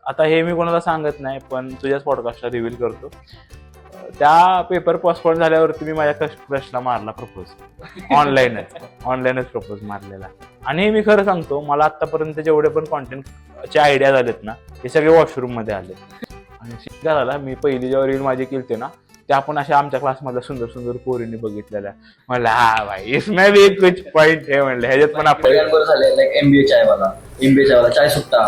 आता हे मी कोणाला सांगत नाही, पण तुझ्याच पॉडकास्टला रिव्हील करतो. त्या पेपर पोस्टपोन झाल्यावरती मी माझ्या क्रशला मारला प्रपोज. ऑनलाईनच प्रपोज मारलेला. आणि मी खरं सांगतो, मला आतापर्यंत जेवढे पण कॉन्टेंटचे आयडिया झालेत ना, हे सगळे वॉशरूम मध्ये आले. आणि शिका झाला, मी पहिली जेव्हा रील माझी केलते ना, त्या आपण अशा आमच्या क्लासमधल्या सुंदर सुंदर पोरींनी बघितलेल्या. म्हणलं हा भाई इसमें भी कुछ पॉइंट आहे म्हणलं, ह्याच्यात पण आपण झाले. लाईक एमबीए चायवाला चाय सुट्टा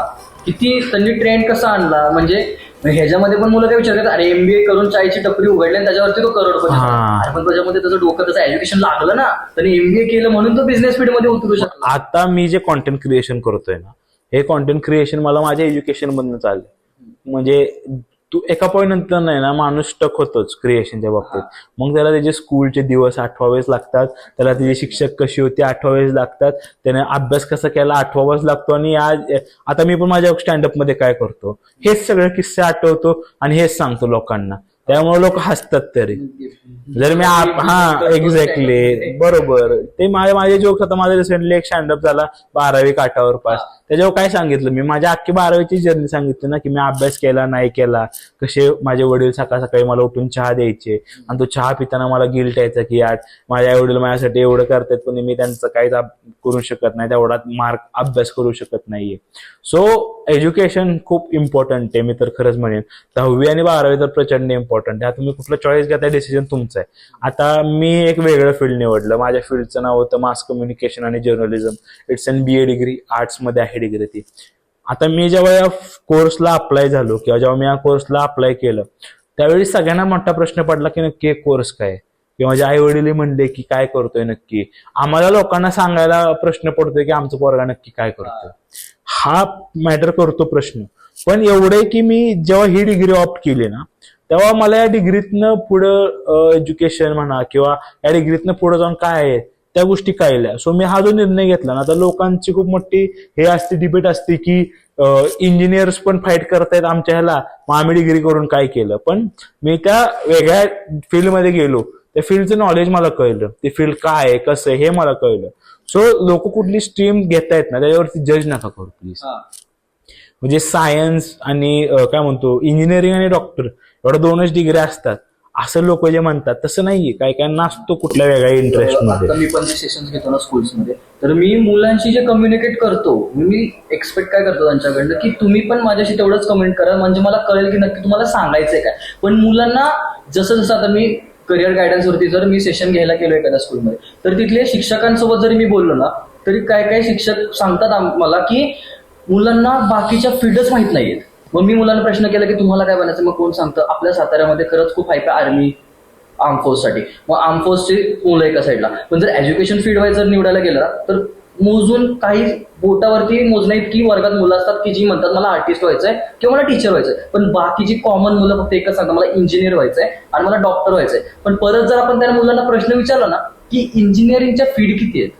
किती त्यांनी ट्रेंड कसा आणला. म्हणजे ह्याच्यामध्ये पण मुलं काय विचार करतात, अरे एमबीए करून चायची टपरी उघडली आणि त्याच्यावरती तो करोडपती. पण त्याच्यामध्ये त्याचं डोकं त्याचं एज्युकेशन लागलं ना, त्याने एमबीए केलं म्हणून तो बिझनेस फील्ड मध्ये उतरू शकतो. आता मी जे कॉन्टेंट क्रिएशन करतोय ना, हे कॉन्टेंट क्रिएशन मला माझ्या एज्युकेशन मधनं चाललंय. म्हणजे तू एका पॉईंट नंतर नाही ना, माणूस स्टक होतोच क्रिएशनच्या बाबतीत. मग त्याला त्याचे स्कूलचे दिवस आठवावेच लागतात, त्याला त्याचे शिक्षक कशी होती आठवावेच लागतात, त्याने अभ्यास कसा केला आठवावाच लागतो. आणि आता मी पण माझ्या स्टँडअप मध्ये काय करतो, हेच सगळे किस्से आठवतो आणि हेच सांगतो लोकांना. त्यामुळे लोक हसतात. तरी जर मी एक्झॅक्टली बरोबर, ते माझे जोक्स. आता माझा रिसेंटली एक स्टँडअप झाला 12वी काठावर पास. त्याच्यावर काय सांगितलं मी, माझ्या अख्खी 12वीची जर्नी सांगितली ना, की मी अभ्यास केला नाही केला, कसे माझे वडील सकाळ सकाळी मला उठून चहा द्यायचे आणि तो चहा पिताना मला गिल्ट यायचा की यार माझ्या आई वडील माझ्यासाठी एवढं करतात पण मी त्यांचं काहीच करू शकत नाही, तेवढा मार्क अभ्यास करू शकत नाहीये. सो एज्युकेशन खूप इम्पॉर्टंट आहे. मी तर खरंच म्हणेन 10वी आणि 12वी तर प्रचंड इम्पॉर्टंट आहे. तुम्ही कुठलं चॉईस घेताय डिसिजन तुमचं आहे. आता मी एक वेगळं फील्ड निवडलं. माझ्या फील्डचं नाव होतं मास कम्युनिकेशन आणि journalism. It's an BA degree, arts मध्ये आहे डिग्री ती. आता मी जेव्हा या कोर्सला अप्लाय झालो किंवा जेव्हा मी या कोर्सला अप्लाय केलं, त्यावेळी सगळ्यांना मोठा प्रश्न पडला की नक्की कोर्स काय, किंवा माझे आई वडील म्हणले की काय करतोय नक्की. आम्हाला लोकांना सांगायला प्रश्न पडतोय की आमचं पोरगा नक्की काय करतोय. हा मॅटर करतो प्रश्न. पण एवढे की मी जेव्हा ही डिग्री ऑप्ट केली ना, तेव्हा मला या डिग्रीतनं पुढं एज्युकेशन म्हणा किंवा या डिग्रीतनं पुढे जाऊन काय आहे त्या गोष्टी कळल्या. सो मी हा जो निर्णय घेतला ना, तर लोकांची खूप मोठी हे असते, डिबेट असते की इंजिनियर्स पण फाईट करतायत आमच्या ह्याला, मग आम्ही डिग्री करून काय केलं. पण मी त्या वेगळ्या फील्डमध्ये गेलो, त्या फील्डचं नॉलेज मला कळलं, ते फील्ड काय आहे कसं आहे हे मला कळलं. सो लोक कुठली स्ट्रीम घेतायत ना, त्याच्यावरती जज नका करू प्लीज. म्हणजे सायन्स आणि काय म्हणतो इंजिनिअरिंग आणि डॉक्टर एवढ्या 2च डिग्री असतात असं लोक जे म्हणतात तसं नाहीये. काही काय नसतो कुठल्या वेगळ्या इंटरेस्ट मध्ये. मी पण जे सेशन्स घेतो ना स्कूल्समध्ये, तर मी मुलांशी जे कम्युनिकेट करतो, मी एक्सपेक्ट काय करतो त्यांच्याकडनं की तुम्ही पण माझ्याशी तेवढंच कम्युनिकेट करा, म्हणजे मला कळेल की नक्की तुम्हाला सांगायचंय काय. पण मुलांना जसं जसं आता मी करिअर गायडन्स वरती जर मी सेशन घ्यायला गेलो एखाद्या स्कूलमध्ये, तर तिथले शिक्षकांसोबत जरी मी बोललो ना, तरी काय काय शिक्षक सांगतात मला की मुलांना बाकीच्या फील्डच माहित नाहीयेत. मग मी मुलांना प्रश्न केला की तुम्हाला काय बनायचं, मग कोण सांगतं आपल्या साताऱ्यामध्ये खरंच खूप हाय आर्मी आर्म फोर्ससाठी, मग आर्म फोर्सची मुलं एका साईडला. पण जर एज्युकेशन फील्ड वाईज जर निवडायला गेला तर मोजून काही बोटावरती मोजण्या इतकी वर्गात मुलं असतात की जी म्हणतात मला आर्टिस्ट व्हायचंय किंवा मला टीचर व्हायचंय. पण बाकीची कॉमन मुलं फक्त एकच सांगतात मला इंजिनियर व्हायचंय आणि मला डॉक्टर व्हायचंय. पण परत जर आपण त्या मुलांना प्रश्न विचारला ना की इंजिनिअरिंगच्या फील्ड किती आहेत,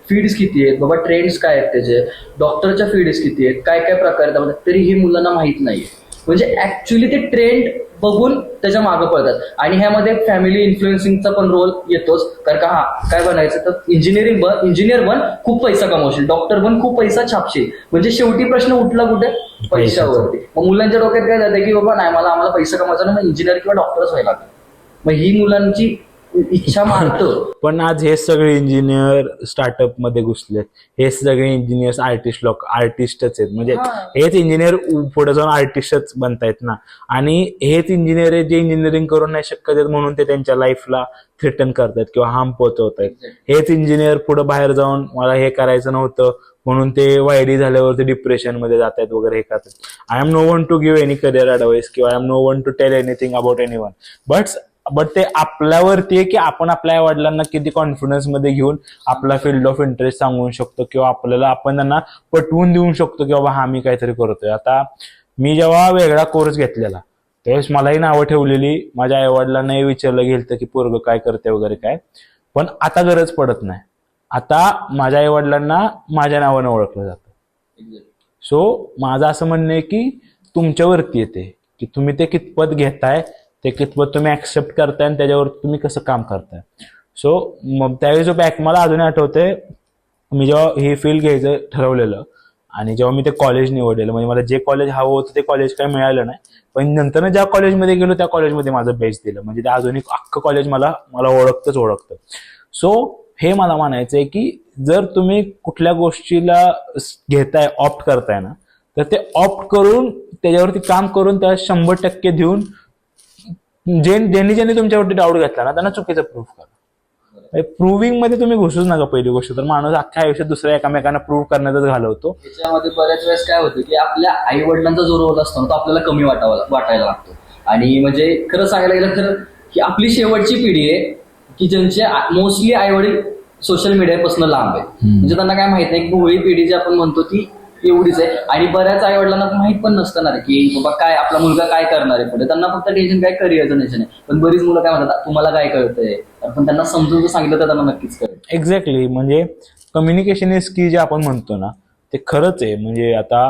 फीड्स किती आहेत बाबा, ट्रेंड्स काय आहेत त्याचे, डॉक्टरच्या फीड्स किती आहेत, काय काय प्रकार आहेत, तरी ही मुलांना माहित नाहीये. म्हणजे ऍक्च्युली ते ट्रेंड बघून त्याच्या मागे पळतात. आणि ह्यामध्ये फॅमिली इन्फ्लुएन्सिंगचा पण रोल येतोच. कारण का काय बनायचं तर इंजिनियर बन खूप पैसा कमवशील, डॉक्टर बन खूप पैसा छापशील. म्हणजे शेवटी प्रश्न उठला कुठे, पैशावरती. मग मुलांच्या डोक्यात काय जाते की बाबा नाही, आम्हाला पैसा कमवायचा ना, मग इंजिनियर किंवा डॉक्टरच व्हायला लागतं. मग ही मुलांची इच्छा मारतो. पण आज हे सगळे इंजिनियर स्टार्टअप मध्ये घुसलेत, हे सगळे इंजिनियर्स आर्टिस्टच आहेत. म्हणजे हेच इंजिनियर पुढे जाऊन आर्टिस्टच बनतायत ना. आणि हेच इंजिनियर जे इंजिनिअरिंग करून नाही शकत आहेत म्हणून ते त्यांच्या लाईफला थ्रेटन करतात किंवा हार्म पोहोचवतायत. हेच इंजिनियर पुढे बाहेर जाऊन मला हे करायचं नव्हतं म्हणून ते वायडी झाल्यावरती डिप्रेशन मध्ये जात आहेत वगैरे हे करतात. I am no one to give any career advice किंवा I am no one to tell anything about anyone. But ते आपल्यावरती आहे की आपण आपल्या आई वडिलांना किती कॉन्फिडन्स मध्ये घेऊन आपला फील्ड ऑफ इंटरेस्ट सांगू शकतो किंवा आपण त्यांना पटवून देऊ शकतो की बाबा हा मी काहीतरी करतोय. आता मी जेव्हा वेगळा कोर्स घेतलेला त्यावेळेस मलाही नावं ठेवलेली, माझ्या आई वडिलांनाही विचारलं गेलं की पोरग काय करते वगैरे काय. पण आता गरज पडत नाही. आता माझ्या आई वडिलांना माझ्या नावानं ओळखलं जातं. सो माझं असं म्हणणं आहे की तुमच्यावरती येते की तुम्ही ते कितपत घेताय, ते कितपत तुम्ही ऍक्सेप्ट करताय आणि त्याच्यावर तुम्ही कसं काम करताय. सो मग त्यावेळी जो बॅक मला अजूनही आठवतंय, मी जेव्हा हे फील्ड घ्यायचं ठरवलेलं आणि जेव्हा मी ते कॉलेज निवडलेलं, म्हणजे मला जे कॉलेज हवं होतं ते कॉलेज काही मिळालं नाही, पण नंतर ज्या कॉलेजमध्ये गेलो त्या कॉलेजमध्ये माझं बेस्ट दिलं, म्हणजे ते अजून एक अख्खं कॉलेज मला मला ओळखतं. सो हे मला म्हणायचं आहे की जर तुम्ही कुठल्या गोष्टीला घेताय, ऑप्ट करताय ना, तर ते ऑप्ट करून त्याच्यावरती काम करून त्या 100% देऊन ज्यांनी तुमच्यावरती डाऊट घेतला ना त्यांना चुकीचं प्रूव्ह करा. प्रूव्हिंग मध्ये तुम्ही घुसूच नका. पहिली गोष्ट तर माणूस अख्ख्या आयुष्यात दुसऱ्या एकामेकांना प्रूव्ह करण्यातच घालवतो. त्याच्यामध्ये बऱ्याच वेळेस काय होतं की आपल्या आई वडिलांचा जो रोल असतो ना तो आपल्याला कमी वाटायला लागतो. आणि म्हणजे खरं सांगायला गेलं तर की आपली शेवटची पिढी आहे की ज्यांचे मोस्टली आई वडील सोशल मीडियापासून लांब आहे. म्हणजे त्यांना काय माहित नाही की भोळी पिढी जी आपण म्हणतो ती एवढीच आहे. आणि बऱ्याच आई वडिलांना माहित पण नसणार की बाबा काय आपला मुलगा काय करणार आहे पुढे. त्यांना फक्त टेन्शन काय करिअरचं टेन्शन आहे. पण बरीच मुलं काय म्हणतात तुम्हाला काय कळतंय, पण त्यांना समजून सांगितलं तर त्यांना नक्कीच कळेल. एक्झॅक्टली. म्हणजे कम्युनिकेशन इज की जे आपण म्हणतो ना ते खरंच आहे. म्हणजे आता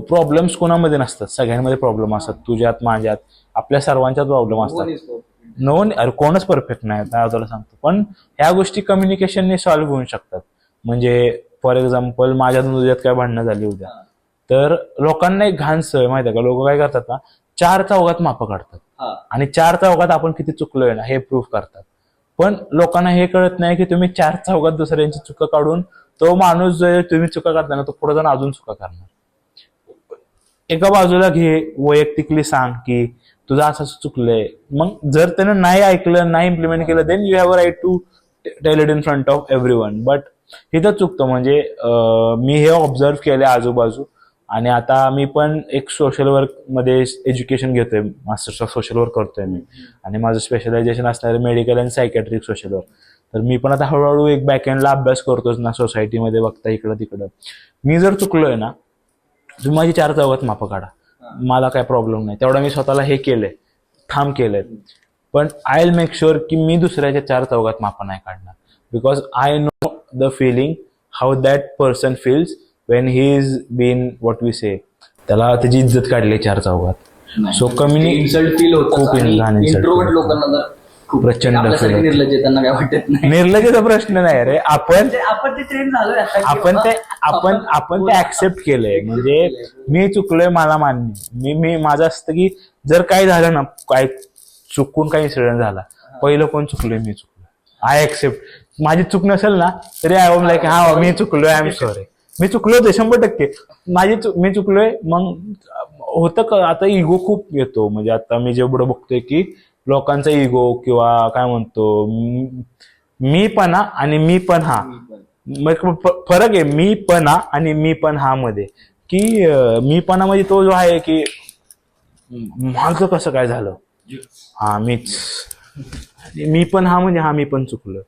प्रॉब्लेम्स कोणामध्ये नसतात, सगळ्यांमध्ये प्रॉब्लेम असतात. तुझ्यात, माझ्यात, आपल्या सर्वांच्यात प्रॉब्लेम असतात. अरे कोणच परफेक्ट नाही तुला सांगतो. पण ह्या गोष्टी कम्युनिकेशनने सॉल्व्ह होऊ शकतात. म्हणजे फॉर एक्झाम्पल माझ्यात तुझ्यात काय भांडणं झाली उद्या, तर लोकांना एक घाण सवय माहिती आहे का, लोक काय करतात ना 4 चौघात मापं काढतात आणि 4 चौघात आपण किती चुकलोय ना हे प्रूव्ह करतात. पण लोकांना हे कळत नाही की तुम्ही 4 चौघात दुसऱ्यांची चुका काढून तो माणूस जो तुम्ही चुका करताय ना तो पुढे जाऊन अजून चुका करणार. एका बाजूला घे, वैयक्तिकली सांग की तुझं असं चुकलंय. मग जर त्यानं नाही ऐकलं, नाही इम्प्लिमेंट केलं, then you have a right to tell it in front of everyone. But इथं चुकतं. म्हणजे मी हे ऑब्झर्व केलंय आजूबाजू. आणि आता मी पण एक सोशल वर्क मध्ये एज्युकेशन घेतोय, मास्टर्स ऑफ सोशल वर्क करतोय मी. आणि माझं स्पेशलायझेशन असणार आहे medical and psychiatric social work. तर मी पण आता हळूहळू एक बॅकएंडला अभ्यास करतोच ना, सोसायटीमध्ये बघता इकडं तिकडं. मी जर चुकलोय ना, तुम्ही माझी 4 चौघात मापं काढा, मला काय प्रॉब्लेम नाही. तेवढा मी स्वतःला हे केलंय, ठाम केलंय. पण आय विल मेक शुअर की मी दुसऱ्याच्या 4 चौघात मापं नाही काढणार. Because I know the feeling how that person feels when he is been what we say, त्याला त्याची इज्जत काढली 4 चौघात. सो इन्सल्ट फील होतं. खूप इंट्रोवर्ट लोकांना तर खूप प्रचंड आपल्यासारखे निर्लज्ज त्यांना काय वाटत नाही. निर्लज्जचा प्रश्न नाही रे. आपण ते ट्रेन झालोय आता. आपण ते ऍक्सेप्ट केलंय. म्हणजे मी चुकलोय, मला मान्य. मी माझं असतं की जर काय झालं ना, काय चुकून काही इन्सिडेंट झाला, पहिलं कोण चुकलोय, मी चुकलोय. I accept. माझी चूक नसेल ना तरी आय वॉज लाईक हा मी चुकलोय, आय एम सॉरी, मी चुकलो ते 100%. मी चुकलोय. मग होतं का आता इगो खूप येतो. म्हणजे आता मी जेवढं बघतोय की लोकांचा इगो किंवा काय म्हणतो मी पण आणि मी पण हा, फरक आहे मी पण आणि मी पण हा मध्ये. की मी पणा म्हणजे तो जो आहे की माझं कसं काय झालं, हा मीच. मी पण हा म्हणजे हा मी पण चुकलो.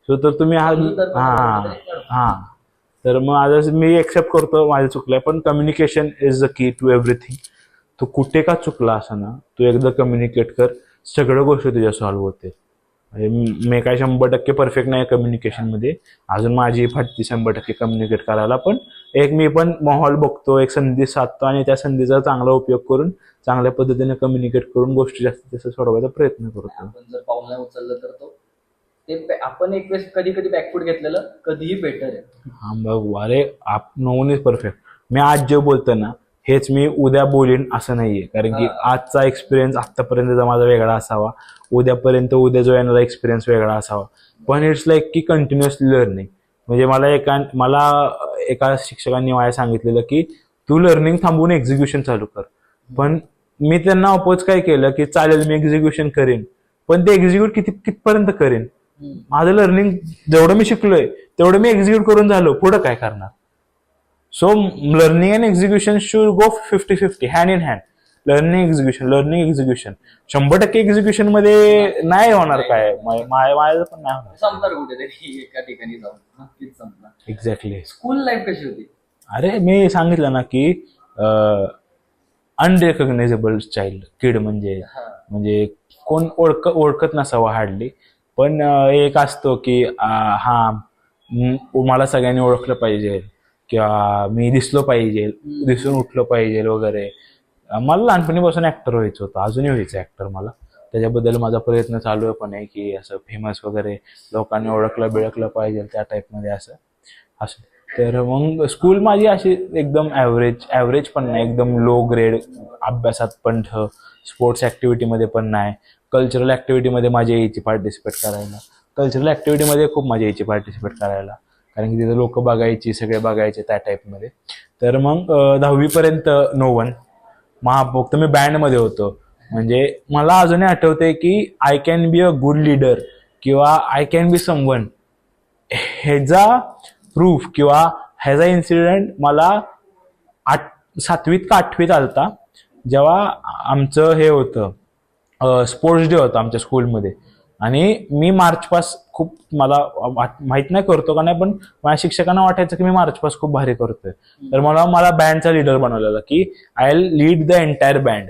सो तर तुम्ही हा तर मग आज मी एक्सेप्ट करतो माझं चुकलंय. पण communication is the key to everything. तू कुठे का चुकला असं ना, तू एकदा कम्युनिकेट कर, सगळ्या गोष्टी तुझ्या सॉल्व्ह होते. मी काय 100% परफेक्ट नाही कम्युनिकेशन मध्ये, अजून माझी फाटती 100% कम्युनिकेट करायला. पण मी पण माहोल बघतो, एक संधी साधतो आणि त्या संधीचा चांगला उपयोग करून चांगल्या पद्धतीने कम्युनिकेट करून गोष्टी जास्तीत जास्त सोडवायचा प्रयत्न करतो. आपण जर पाऊल नाही उचललं तर तो ते आपण एक वेळेस कधी बॅकफूट घेतलेलं कधीही बेटर आहे. हा बघ, अरे नो वन इज परफेक्ट. मी आज जे बोलतो ना हेच मी उद्या बोलीन असं नाहीये. कारण की आजचा एक्सपिरियन्स आतापर्यंतचा माझा वेगळा असावा, उद्या जो येणारा एक्सपिरियन्स वेगळा असावा. पण इट्स लाईक की कंटिन्युअसली लर्निंग. म्हणजे मला एका शिक्षकांनी मला सांगितलेलं की तू लर्निंग थांबवून एक्झिक्युशन चालू कर. पण मी त्यांना अपोज काय केलं की चालेल मी एक्झिक्युशन करेन, पण ते एक्झिक्यूट कितपर्यंत करेन. माझं लर्निंग जेवढं मी शिकलोय तेवढं मी एक्झिक्यूट करून झालो, पुढं काय करणार. So learning and execution should go 50-50 hand in hand. Learning execution 100% execution मध्ये नाही होणार. काय माझं पण नाही होणार. संपणार कुठेतरी एका ठिकाणी जाऊन नक्कीच संपणार. एक्झॅक्टली. स्कूल लाईफ कशी होती? अरे मी सांगितलं ना की अनरेकग्नायझेबल चाइल्ड किड. म्हणजे कोण ओळखत नसावं हार्डली. पण एक असतो की हा मला सगळ्यांनी ओळखलं पाहिजे किंवा मी दिसलो पाहिजे, दिसून उठलो पाहिजे वगैरे. मला लहानपणीपासून ऍक्टर व्हायचं होतं, अजूनही व्हायचं ऍक्टर मला. त्याच्याबद्दल माझा प्रयत्न चालू आहे पण आहे की असं फेमस वगैरे लोकांनी ओळखलं बिळखलं पाहिजे त्या टाईपमध्ये असं. तर मग स्कूल माझी अशी एकदम ॲव्हरेज पण नाही, एकदम लो ग्रेड, अभ्यासात पण स्पोर्ट्स ॲक्टिव्हिटीमध्ये पण नाही. कल्चरल ॲक्टिव्हिटीमध्ये माझी यायची पार्टिसिपेट करायला. कल्चरल ॲक्टिव्हिटीमध्ये खूप मजा यायची पार्टिसिपेट करायला, कारण की तिथे लोक बघायची, सगळे बघायचे त्या टाईपमध्ये. तर मग 10वीपर्यंत नो वन. फक्त मी बँडमध्ये होतो. म्हणजे मला अजूनही आठवते की I can be a good leader किंवा आय कॅन बी समवन, ह्याचा प्रूफ किंवा ह्याचा इन्सिडेंट मला 7वीत का 8वीत आलता, जेव्हा आमचं हे होतं स्पोर्ट्स डे होता आमच्या स्कूलमध्ये. आणि मी मार्च पास खूप, मला माहित नाही करतो का नाही, पण माझ्या शिक्षकांना वाटायचं की मी मार्च पास खूप भारी करतोय. तर मला बँडचा लीडर बनवलेला की I lead the entire band.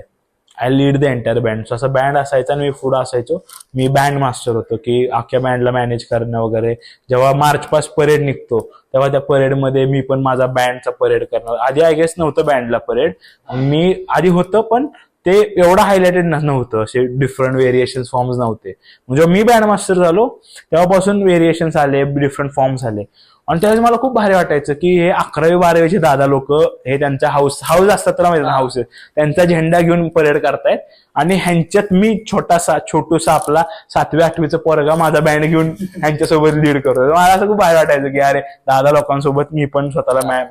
असा बँड असायचा आणि मी पुढे असायचो. मी बँड मास्टर होतो की अख्ख्या बँडला मॅनेज करणं वगैरे. जेव्हा मार्च पास परेड निघतो तेव्हा त्या परेडमध्ये मी पण माझा बँडचा परेड करणार. आधी आय गेस नव्हतं बँडला परेड, मी आधी होतं, पण ते एवढं हायलाइटेड नव्हतं, असे डिफरंट व्हेरिएशन फॉर्म्स नव्हते. म्हणजे मी बँड मास्टर झालो तेव्हापासून व्हेरिएशन्स आले, डिफरंट फॉर्म्स आले. आणि त्यावेळेस मला खूप भारी वाटायचं की हे 11वी 12वीचे दादा लोक हे त्यांच्या हाऊस असतात तर माहिती ना, हाऊस, त्यांचा झेंडा घेऊन परेड करतायत आणि ह्यांच्यात मी छोटूसा आपला 7वी 8वीचा पोरगा माझा बँड घेऊन ह्यांच्यासोबत लीड करतो. मला असं खूप भारी वाटायचं की अरे दादा लोकांसोबत मी पण स्वतःला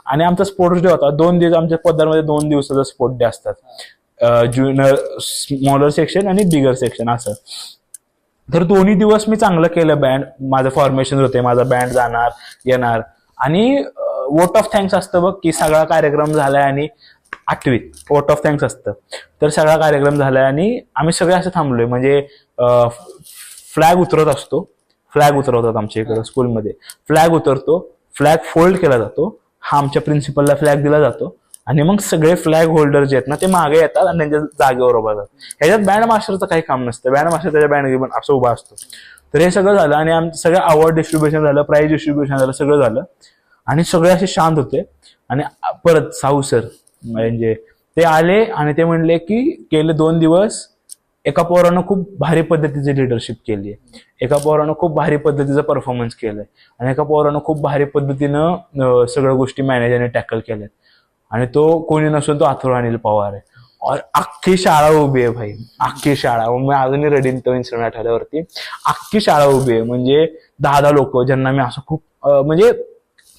आणि आमचा स्पोर्ट्स डे होता 2 दिवस. आमच्या पदार्मध्ये 2 दिवसाचा स्पोर्ट्स डे असतात, ज्युनियर स्मॉलर सेक्शन आणि बिगर सेक्शन असं. तर दोन्ही दिवस मी चांगलं केलं. बँड माझं फॉर्मेशन होते, माझा बँड जाणार येणार. आणि वोट ऑफ थँक्स असतं बघ, की सगळा कार्यक्रम झालाय आणि 8वीत वोट ऑफ थँक्स असतं. तर सगळा कार्यक्रम झालाय आणि आम्ही सगळे असं थांबलोय, म्हणजे फ्लॅग उतरवतात आमच्या इकडं स्कूलमध्ये. फ्लॅग उतरतो, फ्लॅग फोल्ड केला जातो, हा आमच्या प्रिन्सिपलला फ्लॅग दिला जातो आणि मग सगळे फ्लॅग होल्डर जे आहेत ना ते मागे येतात आणि त्यांच्या जागेवर उभा जातात. ह्याच्यात बँड मास्टरचं काही काम नसतं. बँड मास्टर त्याच्या बँड घेऊन असं उभा असतो. तर हे सगळं झालं आणि आमचं सगळं अवॉर्ड डिस्ट्रीब्युशन झालं, प्राइज डिस्ट्रीब्युशन झालं, सगळं झालं आणि सगळे असे शांत होते. आणि परत साहू सर म्हणजे ते आले आणि ते म्हणले की गेले 2 दिवस एका पोरानं खूप भारी पद्धतीची लिडरशिप केली आहे, एका पोरानं खूप भारी पद्धतीचं परफॉर्मन्स केलंय आणि एका पोरानं खूप भारी पद्धतीनं सगळ्या गोष्टी मॅनेज आणि टॅकल केल्यात. आणि तो कोणी नसून तो अथर्व अनिल पवार आहे. अख्खी शाळा उभी आहे भाई, अख्खी शाळा. मी अजूनही रडीन तो इन्सिडेंट आठवल्यावरती. अख्खी शाळा उभी आहे, म्हणजे 10 लोक ज्यांना मी असं खूप म्हणजे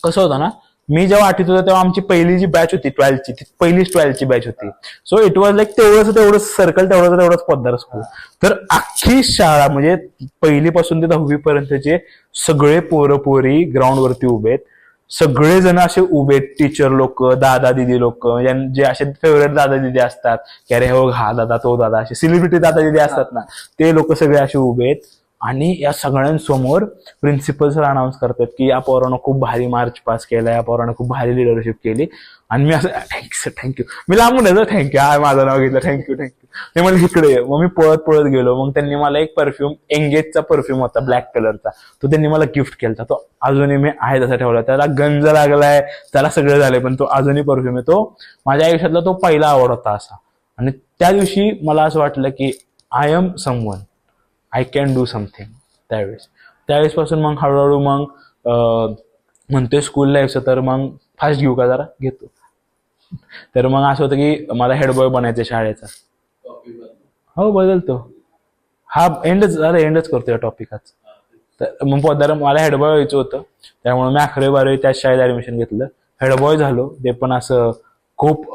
कसं होतं ना, मी जेव्हा 8वीत होतो तेव्हा आमची पहिली जी बॅच होती 12ची, ती पहिलीच 12ची बॅच होती. सो इट वॉज लाईक तेवढंच सर्कल, तेवढंच पद्दार स्कूल. तर अख्खी शाळा म्हणजे पहिलीपासून ते 10वी पर्यंतचे सगळे पोरं पोरी ग्राउंडवरती उभे आहेत. सगळेजण असे उभे, टीचर लोक, दादा दिदी लोक, जे असे फेवरेट दादा दिदी असतात की अरे हो हा दादा तो दादा, असे सेलिब्रिटी दादा दिदी असतात ना, ते लोक सगळे असे उभे आहेत. आणि या सगळ्यांसमोर प्रिन्सिपल सर अनाऊन्स करतात की या पोरानं खूप भारी मार्च पास केला, या पोरानं खूप भारी लिडरशिप केली. आणि मी असं थँक्यू, मी लांबून येतो, थँक्यू, हा माझं नाव घेतलं, थँक्यू. ते म्हणजे इकडे. मग मी पळत गेलो. मग त्यांनी मला एक परफ्यूम, एंगेजचा परफ्यूम होता ब्लॅक कलरचा, तो त्यांनी मला गिफ्ट केला. तो अजूनही मी आहे तसा ठेवला. त्याला गंज लागलाय, त्याला सगळं झालंय, पण तो अजूनही परफ्यूम आहे. तो माझ्या आयुष्यातला तो पहिला आवड होता असा. आणि त्या दिवशी मला असं वाटलं की I am someone, I can do something. त्यावेळेसपासून मग हळूहळू मग म्हणतोय स्कूल लाईफचं, तर मग फास्ट घेऊ का जरा, घेतो. तर मग असं होतं की मला हेडबॉय बनायचं शाळेचा. हो बदलतो, हा एंडच करतो या टॉपिकच. तर मग पोद्दार मला हेडबॉय व्हायचं होतं, त्यामुळे मी 11वी 12वी त्याच शाळेत ऍडमिशन घेतलं. हेडबॉय झालो. ते पण असं खूप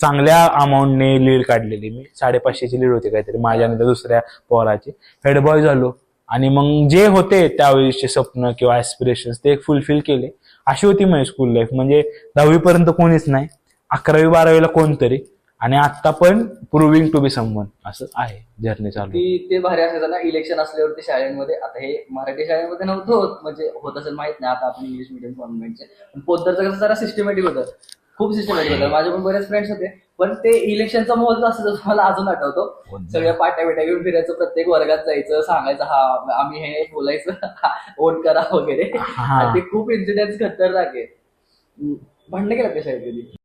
चांगल्या अमाऊंटने लीड काढलेली मी. 550ची लीड होती काहीतरी माझ्या आणि त्या दुसऱ्या पोराची. हेडबॉय झालो आणि मग जे होते त्यावेळेसचे स्वप्न किंवा ऍस्पिरेशन्स ते फुलफिल केले. अशी होती माझी स्कूल लाईफ. म्हणजे 10वी पर्यंत कोणीच नाही, 11वी 12वीला कोणतरी, आणि आता पण प्रूव्हिंग टू बी समवन असं आहे जर्नी चालू. ते भारी असायचं ना इलेक्शन असल्यावरती शाळेमध्ये. आता हे मराठी शाळेमध्ये नव्हतं होत, म्हणजे होत असेल माहित नाही, आता आपण इंग्लिश मिडियम कॉन्व्हेंटचे. पण पोद्दारचं कसं जरा सिस्टमॅटिक होतं, खूप सिस्टमॅटिक होतं. माझे पण बरेच फ्रेंड्स होते. पण ते इलेक्शनचा माहोल असं मला अजून आठवतो. सगळ्या पाट्या बिट्या घेऊन फिरायचं, प्रत्येक वर्गात जायचं, सांगायचं हा आम्ही हे बोलायचं वोट करा वगैरे. ते खूप इन्सिडेंट खतरनाक आहे. भांडणं केलं त्या शाळेत कधी?